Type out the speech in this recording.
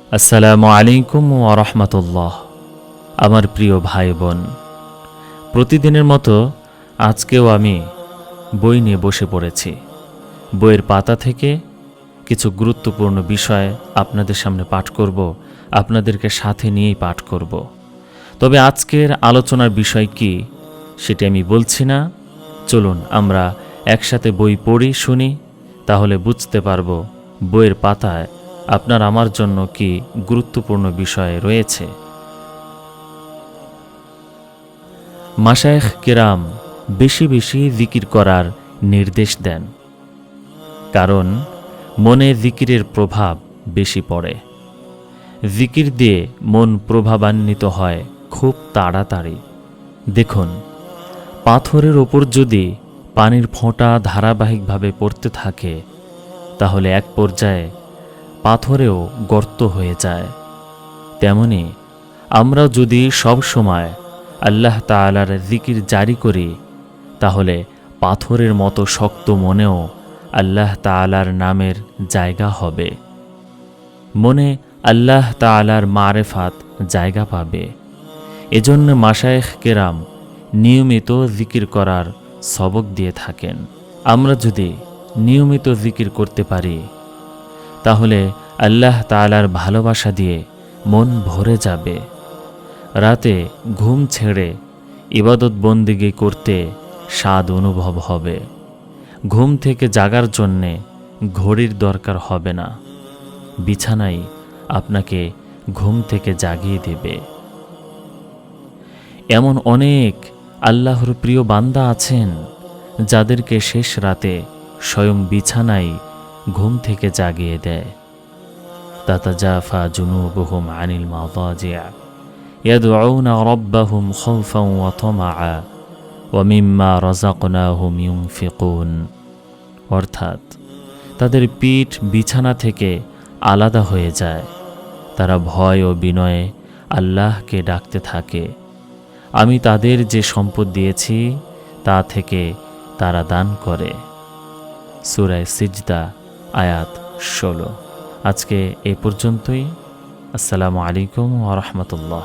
আসসালামু আলাইকুম ওয়া রাহমাতুল্লাহ। আমার প্রিয় ভাই বোন, প্রতিদিনের মতো আজকেও আমি বই নিয়ে বসে পড়েছি। বইয়ের পাতা থেকে কিছু গুরুত্বপূর্ণ বিষয় আপনাদের সামনে পাঠ করব, আপনাদেরকে সাথে নিয়েই পাঠ করব। তবে আজকের আলোচনার বিষয় কি সেটি আমি বলছি না। চলুন আমরা একসাথে বই পড়ি, শুনি, তাহলে বুঝতে পারব বইয়ের পাতায় আপনার আমার জন্য কি গুরুত্বপূর্ণ বিষয় রয়েছে। মাশায়েখ কেরাম বেশি বেশি জিকির করার নির্দেশ দেন, কারণ মনে জিকিরের প্রভাব বেশি পড়ে। জিকির দিয়ে মন প্রভাবান্বিত হয় খুব তাড়াতাড়ি। দেখুন, পাথরের ওপর যদি পানির ফোঁটা ধারাবাহিকভাবে পড়তে থাকে, তাহলে এক পর্যায়ে পাথরেও গর্ত হয়ে যায়। তেমনি আমরাও যদি সব সময় আল্লাহ তাআলার জিকির জারি করি, তাহলে পাথরের মতো শক্ত মনেও আল্লাহ তাআলার নামের জায়গা হবে। মনে আল্লাহ তাআলার মারেফাত জায়গা পাবে। এজন্য মাশায়েখ কেরাম নিয়মিত জিকির করার সবক দিয়ে থাকেন। আমরা যদি নিয়মিত জিকির করতে পারি, তাহলে আল্লাহ তাআলার ভালোবাসা দিয়ে মন ভরে যাবে। রাতে ঘুম ছেড়ে ইবাদত বন্দেগী করতে স্বাদ অনুভব হবে। ঘুম থেকে জাগার জন্যে ঘড়ির দরকার হবে না, বিছানায় আপনাকে ঘুম থেকে জাগিয়ে দেবে। এমন অনেক আল্লাহর প্রিয় বান্দা আছেন যাদেরকে শেষ রাতে স্বয়ং বিছানায় ঘুম থেকে জাগিয়ে দেয়। তাতাজাফা জুনুবুহুম আনিল মাদাজিআ ইয়াদউনা রাব্বাহুম খাউফান ওয়া তামাআ ওয়া মিম্মা রাযাকনাহুম ইউনফিকুন। অর্থাৎ তাদের পিঠ বিছানা থেকে আলাদা হয়ে যায়। তারা ভয় ও বিনয়ে আল্লাহকে ডাকতে থাকে। আমি তাদের যে সম্পদ দিয়েছি তা থেকে তারা দান করে। সূরা সিজদা আয়াত 16। আজকে এ পর্যন্তই। আসসালামু আলাইকুম ওয়া রাহমাতুল্লাহ।